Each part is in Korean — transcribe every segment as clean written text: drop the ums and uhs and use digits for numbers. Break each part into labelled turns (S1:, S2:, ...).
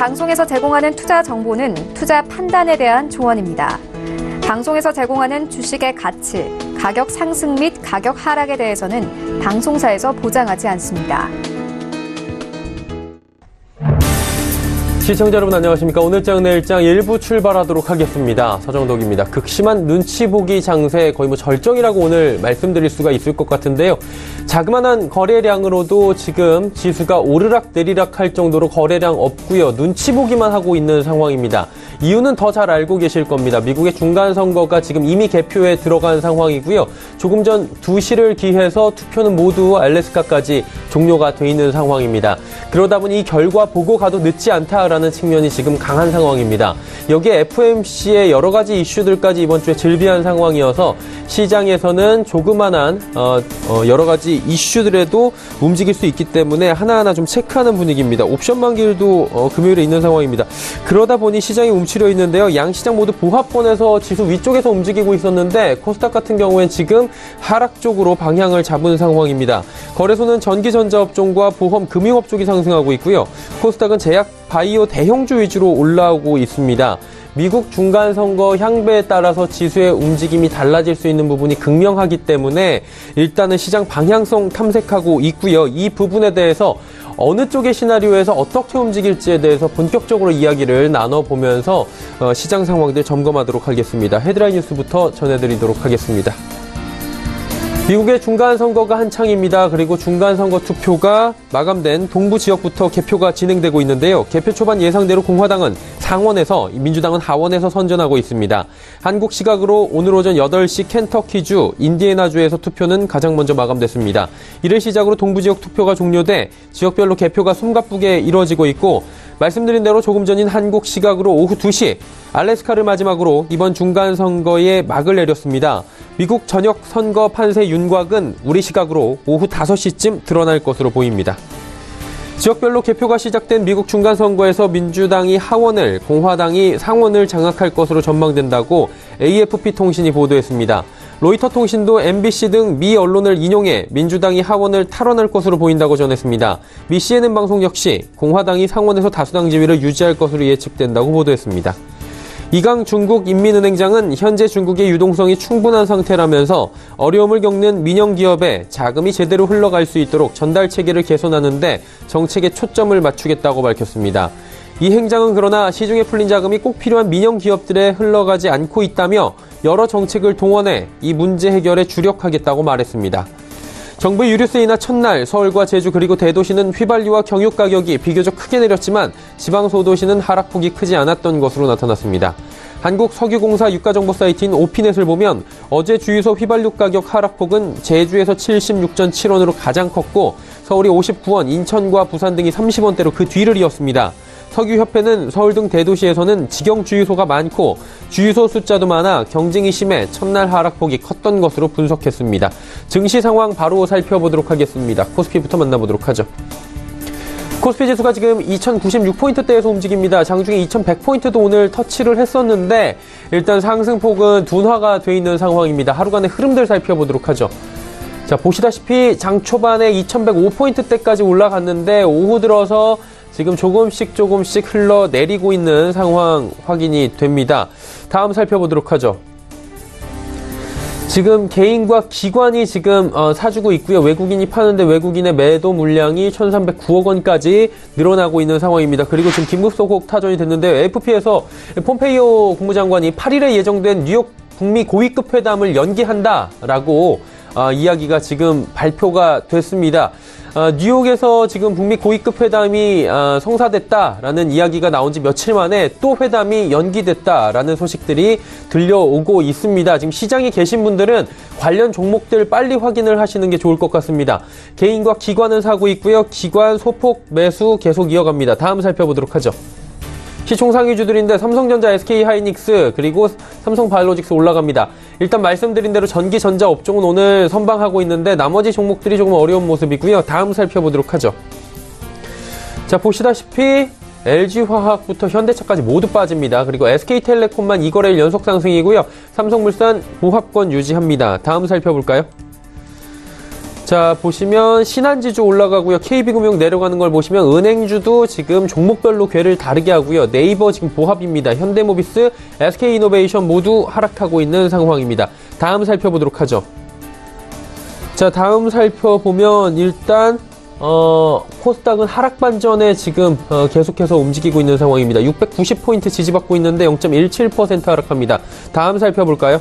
S1: 방송에서 제공하는 투자 정보는 투자 판단에 대한 조언입니다. 방송에서 제공하는 주식의 가치, 가격 상승 및 가격 하락에 대해서는 방송사에서 보장하지 않습니다.
S2: 시청자 여러분 안녕하십니까. 오늘장 내일장 일부 출발하도록 하겠습니다. 서정덕입니다. 극심한 눈치 보기 장세 거의 절정이라고 오늘 말씀드릴 수가 있을 것 같은데요. 자그마한 거래량으로도 지금 지수가 오르락 내리락 할 정도로 거래량 없고요. 눈치 보기만 하고 있는 상황입니다. 이유는 더 잘 알고 계실 겁니다. 미국의 중간선거가 지금 이미 개표에 들어간 상황이고요. 조금 전 2시를 기해서 투표는 모두 알래스카까지 종료가 돼 있는 상황입니다. 그러다 보니 이 결과 보고 가도 늦지 않다라는 측면이 지금 강한 상황입니다. 여기에 FOMC의 여러 가지 이슈들까지 이번 주에 즐비한 상황이어서 시장에서는 조그만한 여러 가지 이슈들에도 움직일 수 있기 때문에 하나하나 좀 체크하는 분위기입니다. 옵션 만기일도 금요일에 있는 상황입니다. 그러다 보니 시장이 움츠려 있는데요. 양 시장 모두 보합권에서 지수 위쪽에서 움직이고 있었는데 코스닥 같은 경우엔 지금 하락 쪽으로 방향을 잡은 상황입니다. 거래소는 전기전자업종과 보험, 금융업 쪽이 상승하고 있고요. 코스닥은 제약, 바이오, 대형주 위주로 올라오고 있습니다. 미국 중간선거 향배에 따라서 지수의 움직임이 달라질 수 있는 부분이 극명하기 때문에 일단은 시장 방향성 탐색하고 있고요. 이 부분에 대해서 어느 쪽의 시나리오에서 어떻게 움직일지에 대해서 본격적으로 이야기를 나눠보면서 시장 상황들 점검하도록 하겠습니다. 헤드라인 뉴스부터 전해드리도록 하겠습니다. 미국의 중간선거가 한창입니다. 그리고 중간선거 투표가 마감된 동부 지역부터 개표가 진행되고 있는데요. 개표 초반 예상대로 공화당은 상원에서, 민주당은 하원에서 선전하고 있습니다. 한국 시각으로 오늘 오전 8시 켄터키주, 인디애나주에서 투표는 가장 먼저 마감됐습니다. 이를 시작으로 동부 지역 투표가 종료돼 지역별로 개표가 숨가쁘게 이루어지고 있고, 말씀드린 대로 조금 전인 한국 시각으로 오후 2시, 알래스카를 마지막으로 이번 중간선거에 막을 내렸습니다. 미국 전역 선거 판세 윤곽은 우리 시각으로 오후 5시쯤 드러날 것으로 보입니다. 지역별로 개표가 시작된 미국 중간선거에서 민주당이 하원을, 공화당이 상원을 장악할 것으로 전망된다고 AFP 통신이 보도했습니다. 로이터 통신도 MBC 등 미 언론을 인용해 민주당이 하원을 탈환할 것으로 보인다고 전했습니다. 미 CNN 방송 역시 공화당이 상원에서 다수당 지위를 유지할 것으로 예측된다고 보도했습니다. 이강 중국 인민은행장은 현재 중국의 유동성이 충분한 상태라면서 어려움을 겪는 민영기업에 자금이 제대로 흘러갈 수 있도록 전달 체계를 개선하는 데 정책에 초점을 맞추겠다고 밝혔습니다. 이 행장은 그러나 시중에 풀린 자금이 꼭 필요한 민영기업들에 흘러가지 않고 있다며 여러 정책을 동원해 이 문제 해결에 주력하겠다고 말했습니다. 정부 유류세이나 첫날 서울과 제주 그리고 대도시는 휘발유와 경유 가격이 비교적 크게 내렸지만 지방 소도시는 하락폭이 크지 않았던 것으로 나타났습니다. 한국석유공사 유가정보 사이트인 오피넷을 보면 어제 주유소 휘발유 가격 하락폭은 제주에서 76.7원으로 가장 컸고 서울이 59원, 인천과 부산 등이 30원대로 그 뒤를 이었습니다. 석유협회는 서울 등 대도시에서는 직영 주유소가 많고 주유소 숫자도 많아 경쟁이 심해 첫날 하락폭이 컸던 것으로 분석했습니다. 증시 상황 바로 살펴보도록 하겠습니다. 코스피부터 만나보도록 하죠. 코스피 지수가 지금 2096포인트대에서 움직입니다. 장중에 2100포인트도 오늘 터치를 했었는데 일단 상승폭은 둔화가 돼 있는 상황입니다. 하루간의 흐름들 살펴보도록 하죠. 자, 보시다시피 장 초반에 2105포인트대까지 올라갔는데 오후 들어서 지금 조금씩 흘러내리고 있는 상황 확인이 됩니다. 다음 살펴보도록 하죠. 지금 개인과 기관이 지금 사주고 있고요. 외국인이 파는데 외국인의 매도 물량이 1,309억 원까지 늘어나고 있는 상황입니다. 그리고 지금 긴급소폭 타전이 됐는데요. AFP에서 폼페이오 국무장관이 8일에 예정된 뉴욕 북미 고위급 회담을 연기한다라고 이야기가 지금 발표가 됐습니다. 뉴욕에서 지금 북미 고위급 회담이 성사됐다라는 이야기가 나온 지 며칠 만에 또 회담이 연기됐다라는 소식들이 들려오고 있습니다. 지금 시장에 계신 분들은 관련 종목들 빨리 확인을 하시는 게 좋을 것 같습니다. 개인과 기관은 사고 있고요. 기관 소폭 매수 계속 이어갑니다. 다음 살펴보도록 하죠. 시총 상위주들인데 삼성전자, SK하이닉스 그리고 삼성바이오로직스 올라갑니다. 일단 말씀드린 대로 전기전자 업종은 오늘 선방하고 있는데 나머지 종목들이 조금 어려운 모습이고요. 다음 살펴보도록 하죠. 자, 보시다시피 LG화학부터 현대차까지 모두 빠집니다. 그리고 SK텔레콤만 2거래일 연속 상승이고요. 삼성물산 보합권 유지합니다. 다음 살펴볼까요? 자, 보시면 신한지주 올라가고요. KB금융 내려가는 걸 보시면 은행주도 지금 종목별로 궤를 다르게 하고요. 네이버 지금 보합입니다. 현대모비스, SK이노베이션 모두 하락하고 있는 상황입니다. 다음 살펴보도록 하죠. 자, 다음 살펴보면 일단 코스닥은 하락 반전에 지금 계속해서 움직이고 있는 상황입니다. 690포인트 지지받고 있는데 0.17% 하락합니다. 다음 살펴볼까요?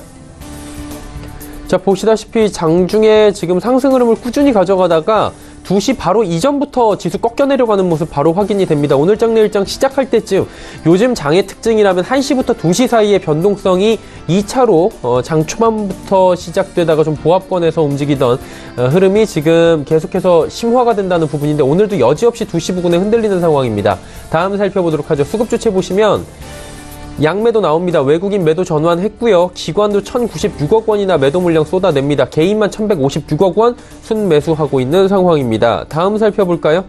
S2: 자, 보시다시피 장중에 지금 상승 흐름을 꾸준히 가져가다가 2시 바로 이전부터 지수 꺾여 내려가는 모습 바로 확인이 됩니다. 오늘 장내일장 시작할 때쯤 요즘 장의 특징이라면 1시부터 2시 사이의 변동성이 2차로 장 초반부터 시작되다가 좀 보합권에서 움직이던 흐름이 지금 계속해서 심화가 된다는 부분인데 오늘도 여지없이 2시 부근에 흔들리는 상황입니다. 다음 살펴보도록 하죠. 수급 주체 보시면 양매도 나옵니다. 외국인 매도 전환했고요. 기관도 1,096억 원이나 매도 물량 쏟아냅니다. 개인만 1,156억 원 순매수하고 있는 상황입니다. 다음 살펴볼까요?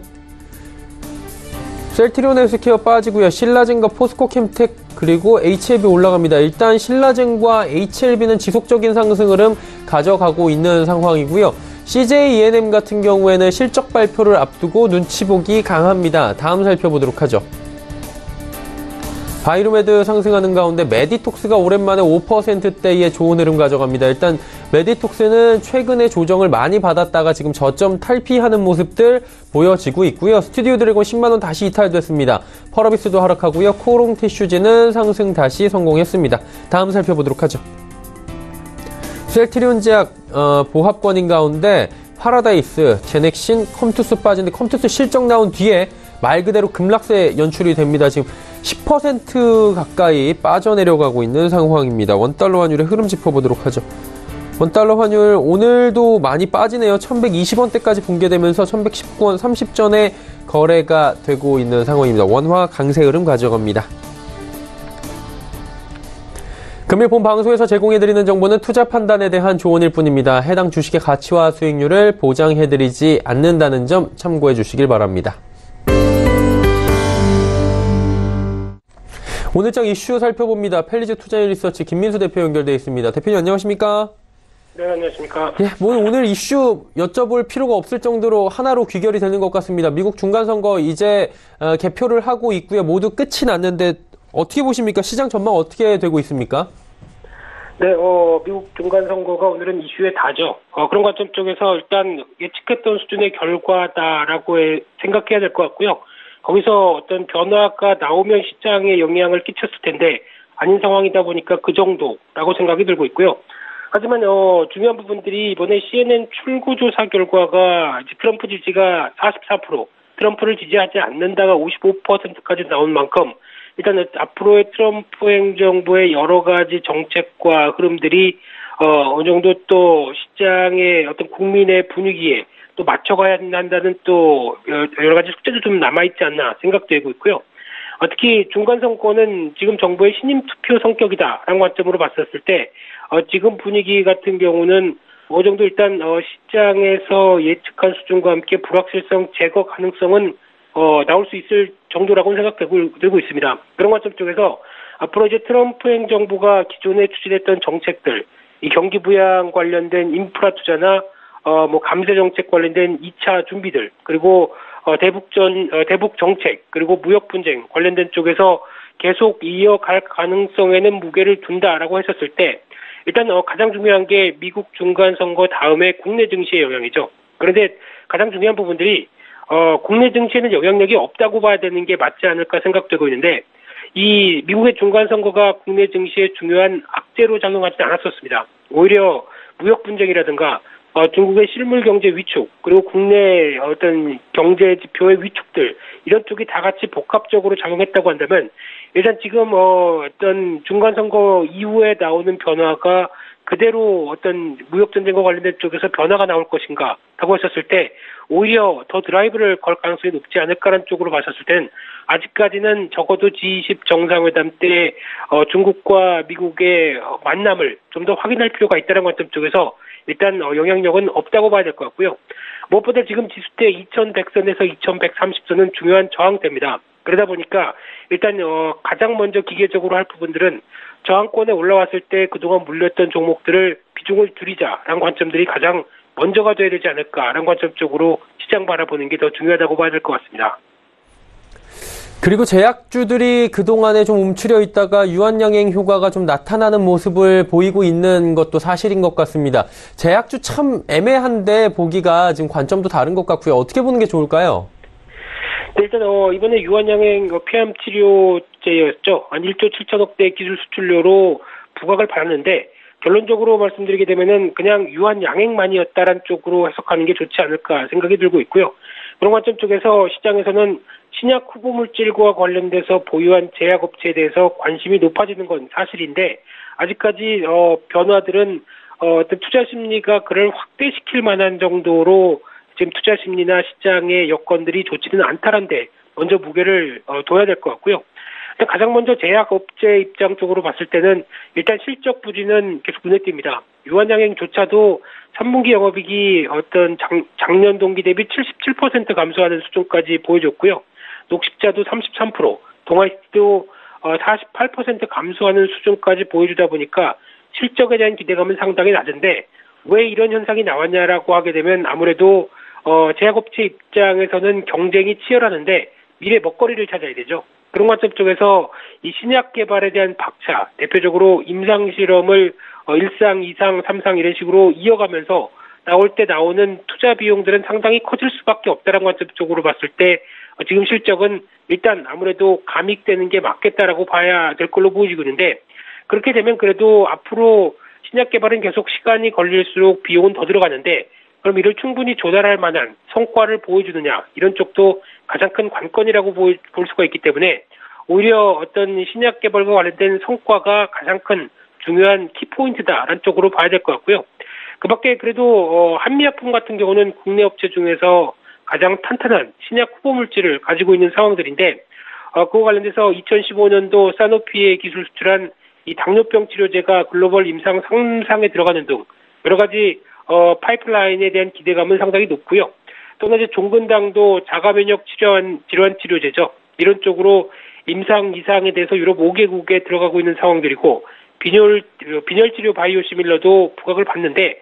S2: 셀트리온 헬스케어 빠지고요. 신라젠과 포스코캠텍 그리고 HLB 올라갑니다. 일단 신라젠과 HLB는 지속적인 상승 흐름 가져가고 있는 상황이고요. CJ ENM 같은 경우에는 실적 발표를 앞두고 눈치 보기 강합니다. 다음 살펴보도록 하죠. 바이로메드 상승하는 가운데 메디톡스가 오랜만에 5%대의 좋은 흐름 가져갑니다. 일단 메디톡스는 최근에 조정을 많이 받았다가 지금 저점 탈피하는 모습들 보여지고 있고요. 스튜디오 드래곤 10만원 다시 이탈됐습니다. 펄어비스도 하락하고요. 코롱 티슈즈는 상승 다시 성공했습니다. 다음 살펴보도록 하죠. 셀트리온 제약 보합권인 가운데 파라다이스, 제넥신, 컴투스 빠지는데 컴투스 실적 나온 뒤에 말 그대로 급락세 연출이 됩니다. 지금 10% 가까이 빠져내려가고 있는 상황입니다. 원달러 환율의 흐름 짚어보도록 하죠. 원달러 환율 오늘도 많이 빠지네요. 1120원대까지 붕괴되면서 1119원 30전에 거래가 되고 있는 상황입니다. 원화 강세 흐름 가져갑니다. 금일 본 방송에서 제공해드리는 정보는 투자 판단에 대한 조언일 뿐입니다. 해당 주식의 가치와 수익률을 보장해드리지 않는다는 점 참고해 주시길 바랍니다. 오늘장 이슈 살펴봅니다. 펠리즈 투자인 리서치 김민수 대표 연결되어 있습니다. 대표님 안녕하십니까?
S3: 네, 안녕하십니까?
S2: 예, 오늘 이슈 여쭤볼 필요가 없을 정도로 하나로 귀결이 되는 것 같습니다. 미국 중간선거 이제 개표를 하고 있고요. 모두 끝이 났는데 어떻게 보십니까? 시장 전망 어떻게 되고 있습니까?
S3: 네, 미국 중간선거가 오늘은 이슈의 다죠. 그런 관점 쪽에서 일단 예측했던 수준의 결과다라고 생각해야 될 것 같고요. 거기서 어떤 변화가 나오면 시장에 영향을 끼쳤을 텐데 아닌 상황이다 보니까 그 정도라고 생각이 들고 있고요. 하지만 중요한 부분들이 이번에 CNN 출구조사 결과가 이제 트럼프 지지가 44%, 트럼프를 지지하지 않는다가 55%까지 나온 만큼 일단 앞으로의 트럼프 행정부의 여러 가지 정책과 흐름들이 어느 정도 또 시장의 어떤 국민의 분위기에 또 맞춰가야 한다는 또 여러 가지 숙제도 좀 남아있지 않나 생각되고 있고요. 특히 중간선거는 지금 정부의 신임 투표 성격이다라는 관점으로 봤었을 때 지금 분위기 같은 경우는 어느 정도 일단 시장에서 예측한 수준과 함께 불확실성 제거 가능성은 나올 수 있을 정도라고 생각되고 있습니다. 그런 관점 쪽에서 앞으로 이제 트럼프 행정부가 기존에 추진했던 정책들, 이 경기 부양 관련된 인프라 투자나 감세 정책 관련된 2차 준비들, 그리고 대북 정책, 그리고 무역 분쟁 관련된 쪽에서 계속 이어갈 가능성에는 무게를 둔다라고 했었을 때, 일단 가장 중요한 게 미국 중간 선거 다음에 국내 증시의 영향이죠. 그런데 가장 중요한 부분들이 국내 증시에는 영향력이 없다고 봐야 되는 게 맞지 않을까 생각되고 있는데, 이 미국의 중간 선거가 국내 증시에 중요한 악재로 작용하지 않았었습니다. 오히려 무역 분쟁이라든가 중국의 실물 경제 위축, 그리고 국내 어떤 경제 지표의 위축들, 이런 쪽이 다 같이 복합적으로 작용했다고 한다면, 일단 지금 어떤 중간 선거 이후에 나오는 변화가 그대로 어떤 무역 전쟁과 관련된 쪽에서 변화가 나올 것인가 하고 했었을 때 오히려 더 드라이브를 걸 가능성이 높지 않을까라는 쪽으로 봤었을 땐 아직까지는 적어도 G20 정상회담 때 중국과 미국의 만남을 좀 더 확인할 필요가 있다는 관점 쪽에서 일단 영향력은 없다고 봐야 될 것 같고요. 무엇보다 지금 지수대 2100선에서 2130선은 중요한 저항대입니다. 그러다 보니까 일단 가장 먼저 기계적으로 할 부분들은 저항권에 올라왔을 때 그동안 물렸던 종목들을 비중을 줄이자라는 관점들이 가장 먼저가 돼야 되지 않을까라는 관점 쪽으로 시장 바라보는 게 더 중요하다고 봐야 될 것 같습니다.
S2: 그리고 제약주들이 그동안에 좀 움츠려 있다가 유한양행 효과가 좀 나타나는 모습을 보이고 있는 것도 사실인 것 같습니다. 제약주 참 애매한데 보기가 지금 관점도 다른 것 같고요. 어떻게 보는 게 좋을까요?
S3: 네, 일단 이번에 유한양행 폐암 치료제였죠. 한 1조 7천억 대 기술 수출료로 부각을 받았는데 결론적으로 말씀드리게 되면은 그냥 유한양행만이었다라는 쪽으로 해석하는 게 좋지 않을까 생각이 들고 있고요. 그런 관점 쪽에서 시장에서는 신약 후보 물질과 관련돼서 보유한 제약업체에 대해서 관심이 높아지는 건 사실인데 아직까지 변화들은 어떤 투자 심리가 그를 확대시킬 만한 정도로 지금 투자 심리나 시장의 여건들이 좋지는 않다는데 먼저 무게를 둬야 될 것 같고요. 가장 먼저 제약업체 입장 쪽으로 봤을 때는 일단 실적 부진은 계속 눈에 띕니다. 유한양행조차도 3분기 영업이익이 어떤 작년 동기 대비 77% 감소하는 수준까지 보여줬고요. 녹십자도 33%, 동아시티도 48% 감소하는 수준까지 보여주다 보니까 실적에 대한 기대감은 상당히 낮은데 왜 이런 현상이 나왔냐라고 하게 되면 아무래도 제약업체 입장에서는 경쟁이 치열하는데 미래 먹거리를 찾아야 되죠. 그런 관점 쪽에서 이 신약 개발에 대한 박차, 대표적으로 임상실험을 1상, 2상, 3상 이런 식으로 이어가면서 나올 때 나오는 투자 비용들은 상당히 커질 수밖에 없다는 관점 쪽으로 봤을 때 지금 실적은 일단 아무래도 감익되는 게 맞겠다라고 봐야 될 걸로 보이고 있는데 그렇게 되면 그래도 앞으로 신약 개발은 계속 시간이 걸릴수록 비용은 더 들어가는데 그럼 이를 충분히 조달할 만한 성과를 보여주느냐 이런 쪽도 가장 큰 관건이라고 볼 수가 있기 때문에 오히려 어떤 신약 개발과 관련된 성과가 가장 큰 중요한 키포인트다라는 쪽으로 봐야 될 것 같고요. 그 밖에 그래도 한미약품 같은 경우는 국내 업체 중에서 가장 탄탄한 신약 후보 물질을 가지고 있는 상황들인데 그와 관련돼서 2015년도 사노피에 기술 수출한 이 당뇨병 치료제가 글로벌 임상 3상에 들어가는 등 여러 가지 파이프라인에 대한 기대감은 상당히 높고요. 또는 이제 종근당도 자가면역 질환 치료제죠. 이런 쪽으로 임상 2상에 대해서 유럽 5개국에 들어가고 있는 상황들이고 빈혈 치료 바이오시밀러도 부각을 받는데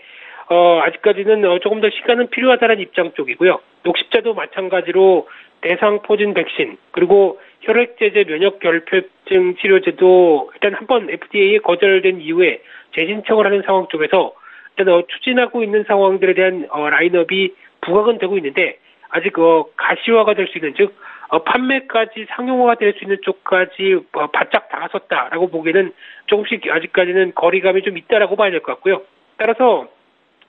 S3: 아직까지는 조금 더 시간은 필요하다는 입장 쪽이고요. 녹십자도 마찬가지로 대상포진 백신 그리고 혈액제제 면역결핍증 치료제도 일단 한번 FDA에 거절된 이후에 재신청을 하는 상황 쪽에서 일단 추진하고 있는 상황들에 대한 라인업이 부각은 되고 있는데 아직 가시화가 될 수 있는 즉 판매까지 상용화가 될 수 있는 쪽까지 바짝 다가섰다라고 보기에는 조금씩 아직까지는 거리감이 좀 있다라고 봐야 될 것 같고요. 따라서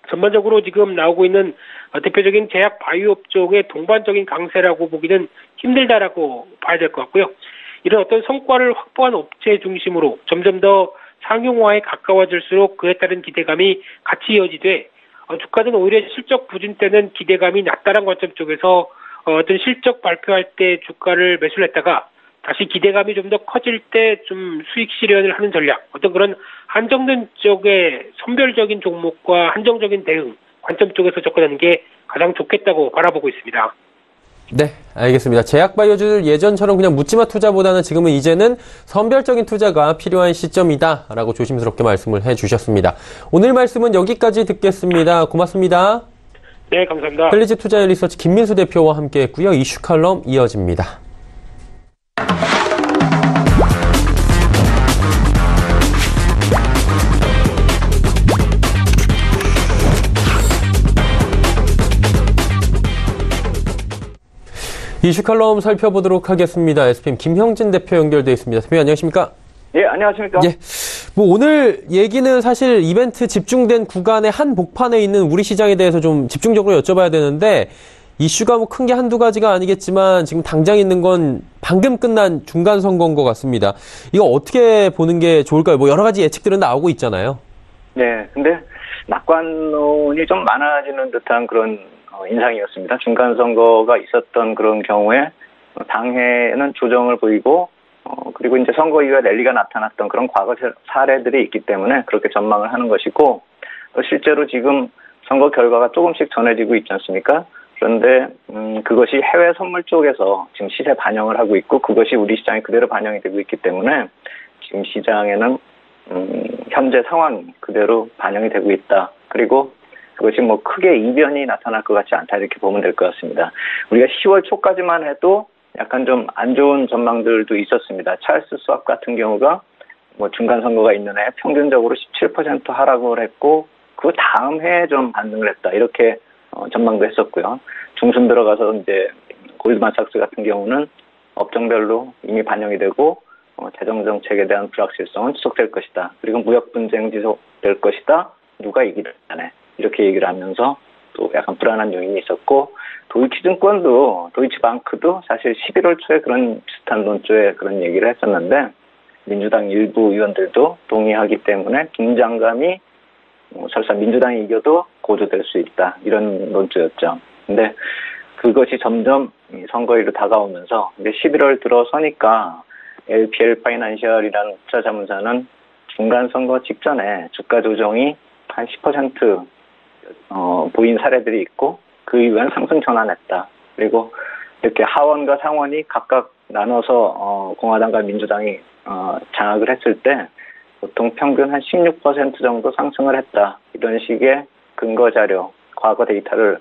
S3: 전반적으로 지금 나오고 있는 대표적인 제약 바이오 업종의 동반적인 강세라고 보기는 힘들다라고 봐야 될 것 같고요. 이런 어떤 성과를 확보한 업체 중심으로 점점 더 상용화에 가까워질수록 그에 따른 기대감이 같이 이어지되 주가는 오히려 실적 부진 때는 기대감이 낮다는 관점 쪽에서 어떤 실적 발표할 때 주가를 매수를 했다가 다시 기대감이 좀 더 커질 때 좀 수익 실현을 하는 전략, 어떤 그런 한정된 쪽의 선별적인 종목과 한정적인 대응 관점 쪽에서 접근하는 게 가장 좋겠다고 바라보고 있습니다.
S2: 네, 알겠습니다. 제약바이오주들 예전처럼 그냥 묻지마 투자보다는 지금은 이제는 선별적인 투자가 필요한 시점이다라고 조심스럽게 말씀을 해주셨습니다. 오늘 말씀은 여기까지 듣겠습니다. 고맙습니다.
S3: 네, 감사합니다.
S2: 펠리지 투자 리서치 김민수 대표와 함께했고요. 이슈 칼럼 이어집니다. 이슈 칼럼 살펴보도록 하겠습니다. SPM 김형진 대표 연결되어 있습니다. 대표님 안녕하십니까?
S4: 예, 안녕하십니까?
S2: 예. 오늘 얘기는 사실 이벤트 집중된 구간의 한 복판에 있는 우리 시장에 대해서 좀 집중적으로 여쭤봐야 되는데 이슈가 큰 게 한두 가지가 아니겠지만 지금 당장 있는 건 방금 끝난 중간 선거인 것 같습니다. 이거 어떻게 보는 게 좋을까요? 여러 가지 예측들은 나오고 있잖아요.
S4: 네, 근데 낙관론이 좀 많아지는 듯한 그런 인상이었습니다. 중간 선거가 있었던 그런 경우에 당해는 조정을 보이고 그리고 이제 선거 이후에 랠리가 나타났던 그런 과거 사례들이 있기 때문에 그렇게 전망을 하는 것이고 실제로 지금 선거 결과가 조금씩 전해지고 있지 않습니까? 그런데 그것이 해외 선물 쪽에서 지금 시세 반영을 하고 있고 그것이 우리 시장에 그대로 반영이 되고 있기 때문에 지금 시장에는 현재 상황이 그대로 반영이 되고 있다. 그리고 그것이 뭐 크게 이변이 나타날 것 같지 않다 이렇게 보면 될 것 같습니다. 우리가 10월 초까지만 해도 약간 좀 안 좋은 전망들도 있었습니다. 찰스 수압 같은 경우가 뭐 중간 선거가 있는 해 평균적으로 17% 하락을 했고 그 다음 해에 좀 반등을 했다 이렇게 전망도 했었고요. 중순 들어가서 이제 골드만삭스 같은 경우는 업종별로 이미 반영이 되고 재정 정책에 대한 불확실성은 지속될 것이다. 그리고 무역 분쟁 지속될 것이다. 누가 이기든 간에 이렇게 얘기를 하면서 또 약간 불안한 요인이 있었고 도이치증권도 도이치방크도 사실 11월 초에 그런 비슷한 논조에 그런 얘기를 했었는데 민주당 일부 의원들도 동의하기 때문에 긴장감이 설사 민주당이 이겨도 고조될 수 있다 이런 논조였죠. 근데 그것이 점점 선거일로 다가오면서 이제 11월 들어서니까 LPL 파이낸셜이라는 투자자문사는 중간 선거 직전에 주가 조정이 한 10% 보인 사례들이 있고 그 이후엔 상승 전환했다. 그리고 이렇게 하원과 상원이 각각 나눠서 공화당과 민주당이 장악을 했을 때 보통 평균 한 16% 정도 상승을 했다. 이런 식의 근거 자료, 과거 데이터를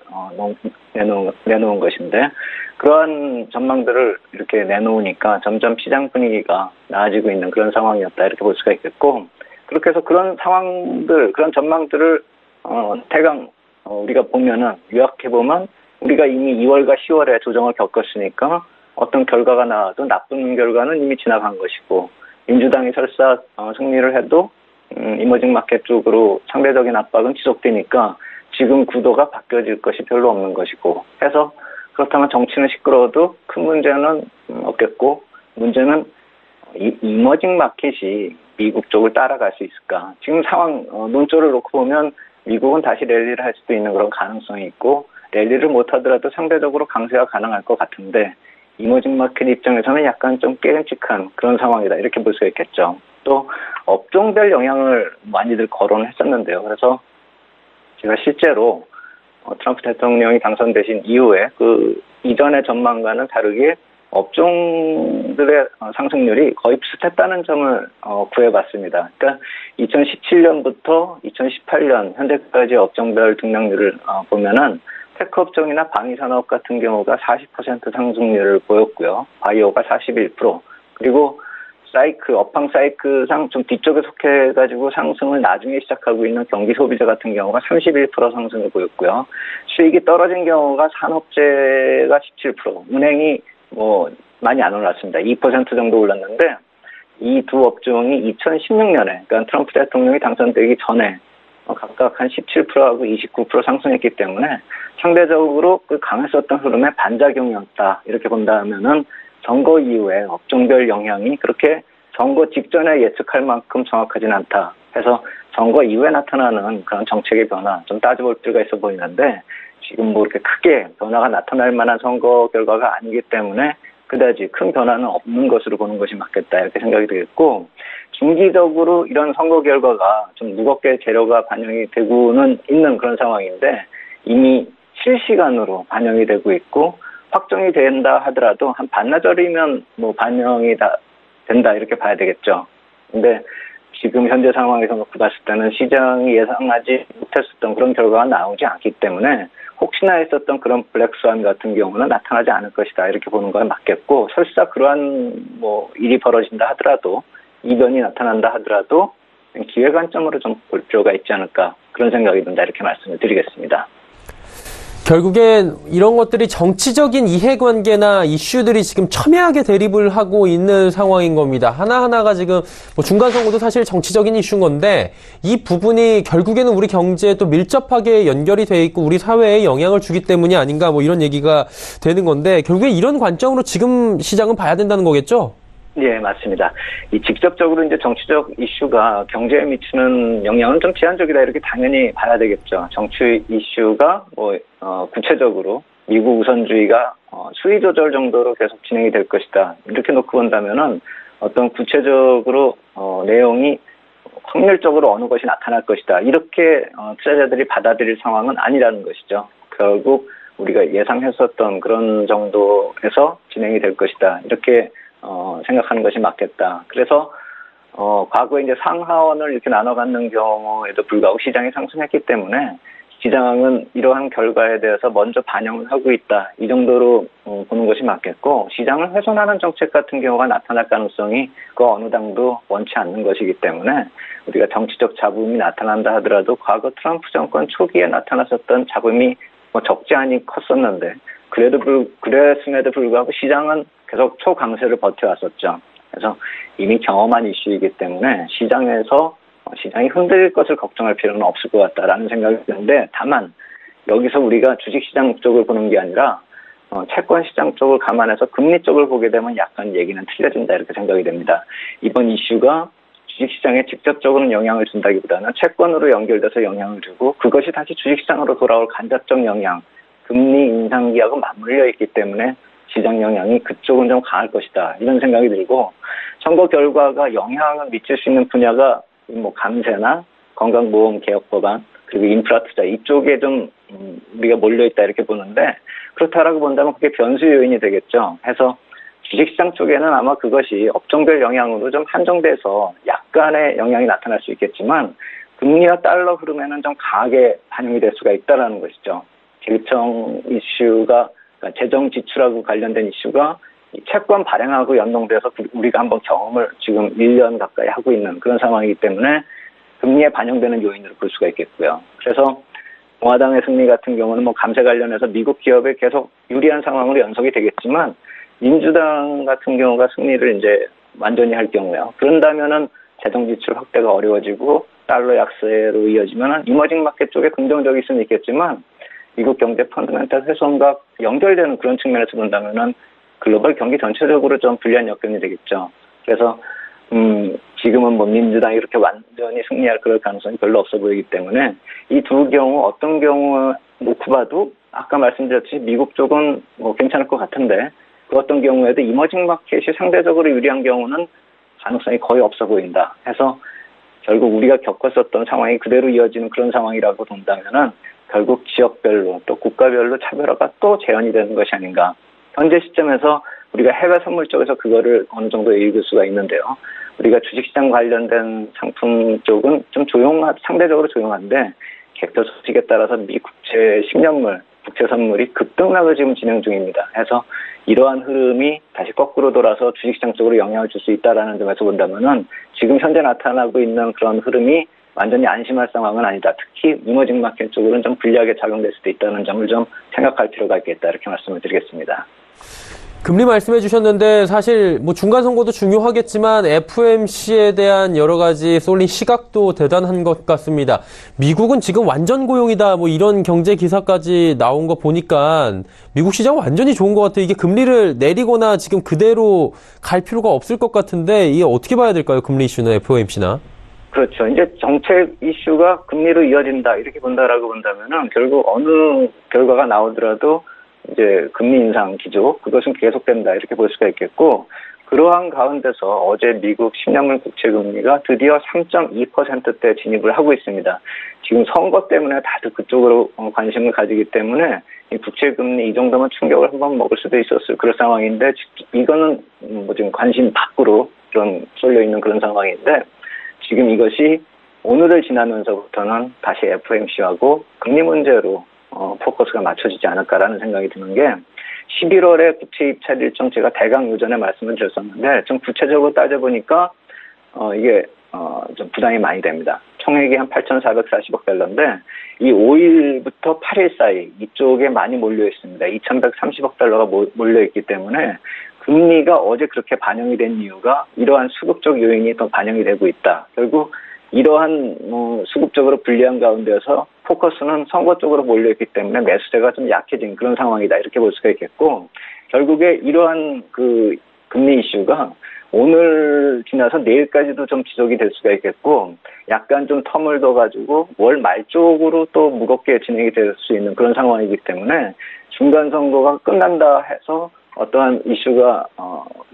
S4: 내놓은 것인데 그러한 전망들을 이렇게 내놓으니까 점점 시장 분위기가 나아지고 있는 그런 상황이었다. 이렇게 볼 수가 있겠고 그렇게 해서 그런 상황들, 그런 전망들을 대강 우리가 보면은 요약해보면 우리가 이미 2월과 10월에 조정을 겪었으니까 어떤 결과가 나와도 나쁜 결과는 이미 지나간 것이고 민주당이 설사 승리를 해도 이머징 마켓 쪽으로 상대적인 압박은 지속되니까 지금 구도가 바뀌어질 것이 별로 없는 것이고 해서 그렇다면 정치는 시끄러워도 큰 문제는 없겠고 문제는 이머징 마켓이 미국 쪽을 따라갈 수 있을까. 지금 상황 논조를 놓고 보면 미국은 다시 랠리를 할 수도 있는 그런 가능성이 있고 랠리를 못하더라도 상대적으로 강세가 가능할 것 같은데 이머징 마켓 입장에서는 약간 좀 깨름직한 그런 상황이다 이렇게 볼 수 있겠죠. 또 업종별 영향을 많이들 거론을 했었는데요. 그래서 제가 실제로 트럼프 대통령이 당선되신 이후에 그 이전의 전망과는 다르게 업종들의 상승률이 거의 비슷했다는 점을 구해봤습니다. 그러니까 2017년부터 2018년 현재까지 업종별 등락률을 보면은 테크 업종이나 방위산업 같은 경우가 40% 상승률을 보였고요. 바이오가 41%. 그리고 업황 사이클상 좀 뒤쪽에 속해가지고 상승을 나중에 시작하고 있는 경기 소비자 같은 경우가 31% 상승을 보였고요. 수익이 떨어진 경우가 산업재가 17%, 은행이 많이 안 올랐습니다. 2% 정도 올랐는데 이 두 업종이 2016년에, 그러니까 트럼프 대통령이 당선되기 전에 각각 한 17%하고 29% 상승했기 때문에 상대적으로 그 강했었던 흐름의 반작용이었다. 이렇게 본다면은 선거 이후에 업종별 영향이 그렇게 선거 직전에 예측할 만큼 정확하진 않다. 해서 선거 이후에 나타나는 그런 정책의 변화 좀 따져볼 필요가 있어 보이는데 지금 그렇게 크게 변화가 나타날 만한 선거 결과가 아니기 때문에 그다지 큰 변화는 없는 것으로 보는 것이 맞겠다 이렇게 생각이 되겠고 중기적으로 이런 선거 결과가 좀 무겁게 재료가 반영이 되고는 있는 그런 상황인데 이미 실시간으로 반영이 되고 있고 확정이 된다 하더라도 한 반나절이면 반영이 다 된다 이렇게 봐야 되겠죠. 근데 지금 현재 상황에서 놓고 봤을 때는 시장이 예상하지 못했었던 그런 결과가 나오지 않기 때문에 혹시나 했었던 그런 블랙스완 같은 경우는 나타나지 않을 것이다 이렇게 보는 건 맞겠고 설사 그러한 일이 벌어진다 하더라도 이변이 나타난다 하더라도 기회 관점으로 좀 볼 필요가 있지 않을까 그런 생각이 든다 이렇게 말씀을 드리겠습니다.
S2: 결국엔 이런 것들이 정치적인 이해관계나 이슈들이 지금 첨예하게 대립을 하고 있는 상황인 겁니다. 하나하나가 지금 중간선거도 사실 정치적인 이슈인 건데 이 부분이 결국에는 우리 경제에 또 밀접하게 연결이 돼 있고 우리 사회에 영향을 주기 때문이 아닌가 이런 얘기가 되는 건데 결국에 이런 관점으로 지금 시장은 봐야 된다는 거겠죠?
S4: 네, 맞습니다. 이 직접적으로 이제 정치적 이슈가 경제에 미치는 영향은 좀 제한적이다 이렇게 당연히 봐야 되겠죠. 정치 이슈가 구체적으로 미국 우선주의가 수위 조절 정도로 계속 진행이 될 것이다. 이렇게 놓고 본다면은 어떤 구체적으로 내용이 확률적으로 어느 것이 나타날 것이다. 이렇게 투자자들이 받아들일 상황은 아니라는 것이죠. 결국 우리가 예상했었던 그런 정도에서 진행이 될 것이다. 이렇게 생각하는 것이 맞겠다. 그래서 과거에 이제 상하원을 이렇게 나눠 갖는 경우에도 불구하고 시장이 상승했기 때문에 시장은 이러한 결과에 대해서 먼저 반영을 하고 있다. 이 정도로 보는 것이 맞겠고, 시장을 훼손하는 정책 같은 경우가 나타날 가능성이 그 어느 당도 원치 않는 것이기 때문에 우리가 정치적 잡음이 나타난다 하더라도 과거 트럼프 정권 초기에 나타났었던 잡음이 적지 않이 컸었는데, 그랬음에도 불구하고 시장은 계속 초강세를 버텨왔었죠. 그래서 이미 경험한 이슈이기 때문에 시장이 흔들릴 것을 걱정할 필요는 없을 것 같다라는 생각이 드는데, 다만 여기서 우리가 주식시장 쪽을 보는 게 아니라 채권시장 쪽을 감안해서 금리 쪽을 보게 되면 약간 얘기는 틀려진다 이렇게 생각이 됩니다. 이번 이슈가 주식시장에 직접적으로는 영향을 준다기보다는 채권으로 연결돼서 영향을 주고, 그것이 다시 주식시장으로 돌아올 간접적 영향, 금리 인상기하고 맞물려 있기 때문에 시장 영향이 그쪽은 좀 강할 것이다 이런 생각이 들고, 선거 결과가 영향을 미칠 수 있는 분야가 감세나 건강보험 개혁 법안 그리고 인프라 투자 이쪽에 좀 우리가 몰려있다 이렇게 보는데, 그렇다라고 본다면 그게 변수 요인이 되겠죠. 해서 주식시장 쪽에는 아마 그것이 업종별 영향으로 좀 한정돼서 약간의 영향이 나타날 수 있겠지만, 금리와 달러 흐름에는 좀 강하게 반영이 될 수가 있다는 것이죠. 질청 이슈가, 그러니까 재정 지출하고 관련된 이슈가 채권 발행하고 연동돼서 우리가 한번 경험을 지금 1년 가까이 하고 있는 그런 상황이기 때문에 금리에 반영되는 요인으로 볼 수가 있겠고요. 그래서 공화당의 승리 같은 경우는 감세 관련해서 미국 기업에 계속 유리한 상황으로 연속이 되겠지만, 민주당 같은 경우가 승리를 이제 완전히 할 경우요. 그런다면은 재정 지출 확대가 어려워지고 달러 약세로 이어지면은 이머징 마켓 쪽에 긍정적일 수는 있겠지만, 미국 경제 펀더멘탈 훼손과 연결되는 그런 측면에서 본다면은 글로벌 경기 전체적으로 좀 불리한 여건이 되겠죠. 그래서 지금은 민주당이 이렇게 완전히 승리할 그럴 가능성이 별로 없어 보이기 때문에 이 두 경우 어떤 경우 놓고 봐도 아까 말씀드렸듯이 미국 쪽은 괜찮을 것 같은데, 그 어떤 경우에도 이머징 마켓이 상대적으로 유리한 경우는 가능성이 거의 없어 보인다 해서 결국 우리가 겪었었던 상황이 그대로 이어지는 그런 상황이라고 본다면은 결국 지역별로 또 국가별로 차별화가 또 재현이 되는 것이 아닌가. 현재 시점에서 우리가 해외 선물 쪽에서 그거를 어느 정도 읽을 수가 있는데요. 우리가 주식시장 관련된 상품 쪽은 좀 상대적으로 조용한데, 객터 소식에 따라서 미 국채 10년물, 국채 선물이 급등락을 지금 진행 중입니다. 해서 이러한 흐름이 다시 거꾸로 돌아서 주식시장 쪽으로 영향을 줄 수 있다라는 점에서 본다면은 지금 현재 나타나고 있는 그런 흐름이 완전히 안심할 상황은 아니다. 특히 이머징 마켓 쪽으로는 좀 불리하게 작용될 수도 있다는 점을 좀 생각할 필요가 있겠다 이렇게 말씀을 드리겠습니다.
S2: 금리 말씀해 주셨는데 사실 중간 선거도 중요하겠지만 FOMC에 대한 여러 가지 쏠린 시각도 대단한 것 같습니다. 미국은 지금 완전 고용이다 이런 경제 기사까지 나온 거 보니까 미국 시장 완전히 좋은 것 같아요. 이게 금리를 내리거나 지금 그대로 갈 필요가 없을 것 같은데 이게 어떻게 봐야 될까요? 금리 이슈는 FOMC나?
S4: 그렇죠. 이제 정책 이슈가 금리로 이어진다 이렇게 본다라고 본다면은 결국 어느 결과가 나오더라도 이제 금리 인상 기조 그것은 계속된다 이렇게 볼 수가 있겠고, 그러한 가운데서 어제 미국 10년물 국채 금리가 드디어 3.2%대 진입을 하고 있습니다. 지금 선거 때문에 다들 그쪽으로 관심을 가지기 때문에 이 국채 금리 이 정도면 충격을 한번 먹을 수도 있었을 그런 상황인데, 이거는 지금 관심 밖으로 좀 쏠려 있는 그런 상황인데, 지금 이것이 오늘을 지나면서부터는 다시 FOMC하고 금리 문제로 포커스가 맞춰지지 않을까라는 생각이 드는 게, 11월에 국채 입찰 일정 제가 대강 요전에 말씀을 드렸었는데 좀 구체적으로 따져보니까 이게 좀 부담이 많이 됩니다. 총액이 한 8,440억 달러인데 이 5일부터 8일 사이 이쪽에 많이 몰려 있습니다. 2,130억 달러가 몰려 있기 때문에 금리가 어제 그렇게 반영이 된 이유가 이러한 수급적 요인이 더 반영이 되고 있다. 결국 이러한 수급적으로 불리한 가운데서 포커스는 선거 쪽으로 몰려있기 때문에 매수세가 좀 약해진 그런 상황이다 이렇게 볼 수가 있겠고, 결국에 이러한 그 금리 이슈가 오늘 지나서 내일까지도 좀 지속이 될 수가 있겠고, 약간 좀 텀을 둬가지고 월 말 쪽으로 또 무겁게 진행이 될 수 있는 그런 상황이기 때문에 중간 선거가 끝난다 해서 어떠한 이슈가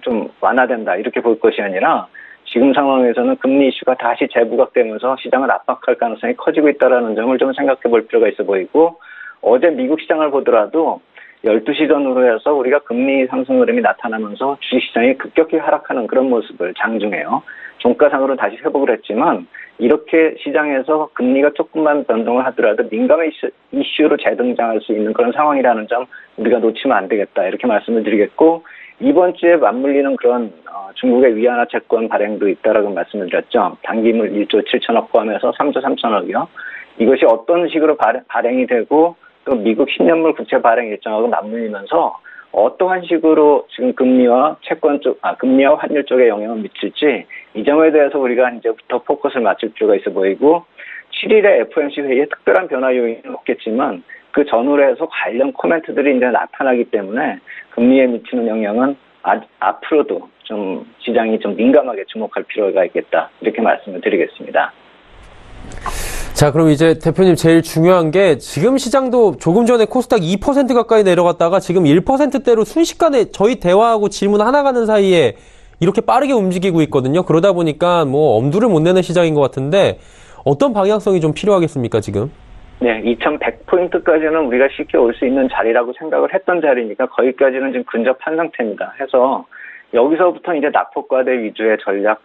S4: 좀 완화된다 이렇게 볼 것이 아니라, 지금 상황에서는 금리 이슈가 다시 재부각되면서 시장을 압박할 가능성이 커지고 있다는 점을 좀 생각해 볼 필요가 있어 보이고, 어제 미국 시장을 보더라도 12시 전후로 해서 우리가 금리 상승 흐름이 나타나면서 주식시장이 급격히 하락하는 그런 모습을 장중에요. 종가상으로 다시 회복을 했지만 이렇게 시장에서 금리가 조금만 변동을 하더라도 민감한 이슈로 재등장할 수 있는 그런 상황이라는 점 우리가 놓치면 안 되겠다 이렇게 말씀을 드리겠고 이번 주에 맞물리는 그런 중국의 위안화 채권 발행도 있다라고 말씀을 드렸죠. 단기물 1조 7천억 포함해서 3조 3천억이요. 이것이 어떤 식으로 발행이 되고 또 미국 10년물 국채 발행 일정하고 맞물리면서 어떠한 식으로 지금 금리와 금리와 환율 쪽에 영향을 미칠지 이 점에 대해서 우리가 이제부터 포커스를 맞출 필요가 있어 보이고 7일에 FOMC 회의에 특별한 변화 요인은 없겠지만 그 전후로 해서 관련 코멘트들이 이제 나타나기 때문에 금리에 미치는 영향은 앞으로도 좀 시장이 좀 민감하게 주목할 필요가 있겠다 이렇게 말씀을 드리겠습니다.
S2: 자, 그럼 이제 대표님 제일 중요한 게 지금 시장도 조금 전에 코스닥 2% 가까이 내려갔다가 지금 1%대로 순식간에 저희 대화하고 질문 하나 가는 사이에 이렇게 빠르게 움직이고 있거든요. 그러다 보니까 뭐 엄두를 못 내는 시장인 것 같은데 어떤 방향성이 좀 필요하겠습니까, 지금?
S4: 네, 2100포인트까지는 우리가 쉽게 올 수 있는 자리라고 생각을 했던 자리니까 거기까지는 지금 근접한 상태입니다. 해서 여기서부터 이제 낙폭과대 위주의 전략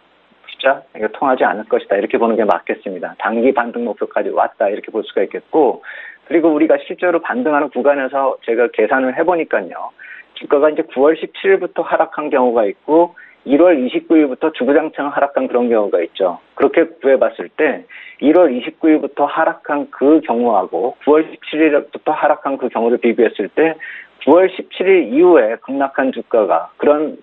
S4: 투자 이거 통하지 않을 것이다 이렇게 보는 게 맞겠습니다. 단기 반등 목표까지 왔다 이렇게 볼 수가 있겠고 그리고 우리가 실제로 반등하는 구간에서 제가 계산을 해보니까요. 주가가 이제 9월 17일부터 하락한 경우가 있고 1월 29일부터 주구장창 하락한 그런 경우가 있죠. 그렇게 구해봤을 때 1월 29일부터 하락한 그 경우하고 9월 17일부터 하락한 그 경우를 비교했을 때 9월 17일 이후에 급락한 주가가 그런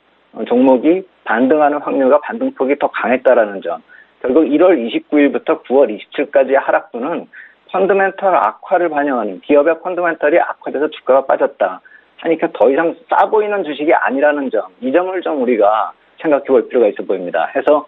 S4: 종목이 반등하는 확률과 반등폭이 더 강했다라는 점. 결국 1월 29일부터 9월 27일까지의 하락분은 펀더멘털 악화를 반영하는 기업의 펀더멘털이 악화돼서 주가가 빠졌다 하니까 더 이상 싸 보이는 주식이 아니라는 점. 이 점을 좀 우리가 생각해 볼 필요가 있어 보입니다. 해서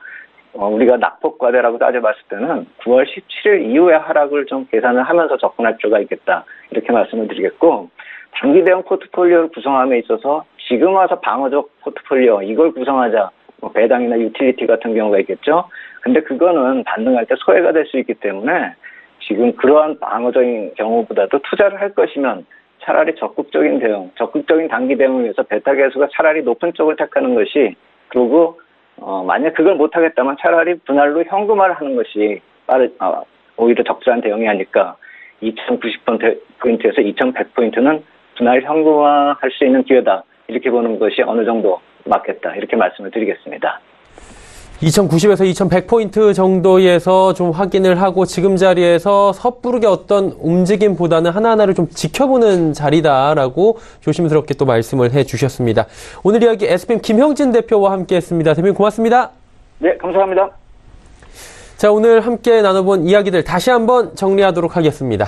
S4: 우리가 낙폭과대라고 따져봤을 때는 9월 17일 이후의 하락을 좀 계산을 하면서 접근할 필요가 있겠다. 이렇게 말씀을 드리겠고 단기 대응 포트폴리오를 구성함에 있어서 지금 와서 방어적 포트폴리오 이걸 구성하자. 배당이나 유틸리티 같은 경우가 있겠죠. 근데 그거는 반등할 때 소외가 될 수 있기 때문에 지금 그러한 방어적인 경우보다도 투자를 할 것이면 차라리 적극적인 대응, 적극적인 단기 대응을 위해서 베타 계수가 차라리 높은 쪽을 택하는 것이 그리고 만약 그걸 못하겠다면 차라리 분할로 현금화를 하는 것이 오히려 적절한 대응이 아닐까. 2090포인트에서 2100포인트는 분할 현금화할 수 있는 기회다. 이렇게 보는 것이 어느 정도 맞겠다. 이렇게 말씀을 드리겠습니다.
S2: 2090에서 2100포인트 정도에서 좀 확인을 하고 지금 자리에서 섣부르게 어떤 움직임보다는 하나하나를 좀 지켜보는 자리다라고 조심스럽게 또 말씀을 해주셨습니다. 오늘 이야기 SPM 김형진 대표와 함께했습니다. 대표님 고맙습니다.
S4: 네, 감사합니다.
S2: 자, 오늘 함께 나눠본 이야기들 다시 한번 정리하도록 하겠습니다.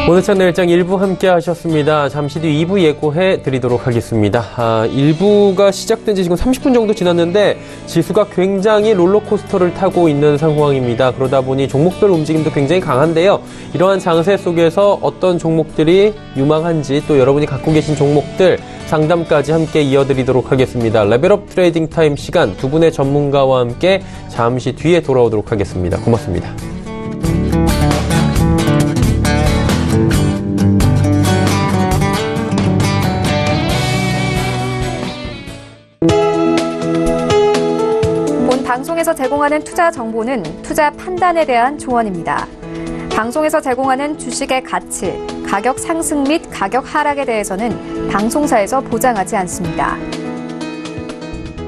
S2: 오늘 채널 일정 1부 함께 하셨습니다. 잠시 뒤 2부 예고해 드리도록 하겠습니다. 1부가 시작된 지 지금 30분 정도 지났는데 지수가 굉장히 롤러코스터를 타고 있는 상황입니다. 그러다 보니 종목별 움직임도 굉장히 강한데요. 이러한 장세 속에서 어떤 종목들이 유망한지 또 여러분이 갖고 계신 종목들 상담까지 함께 이어드리도록 하겠습니다. 레벨업 트레이딩 타임 시간 두 분의 전문가와 함께 잠시 뒤에 돌아오도록 하겠습니다. 고맙습니다.
S1: 방송에서 제공하는 투자 정보는 투자 판단에 대한 조언입니다. 방송에서 제공하는 주식의 가치, 가격 상승 및 가격 하락에 대해서는 방송사에서 보장하지 않습니다.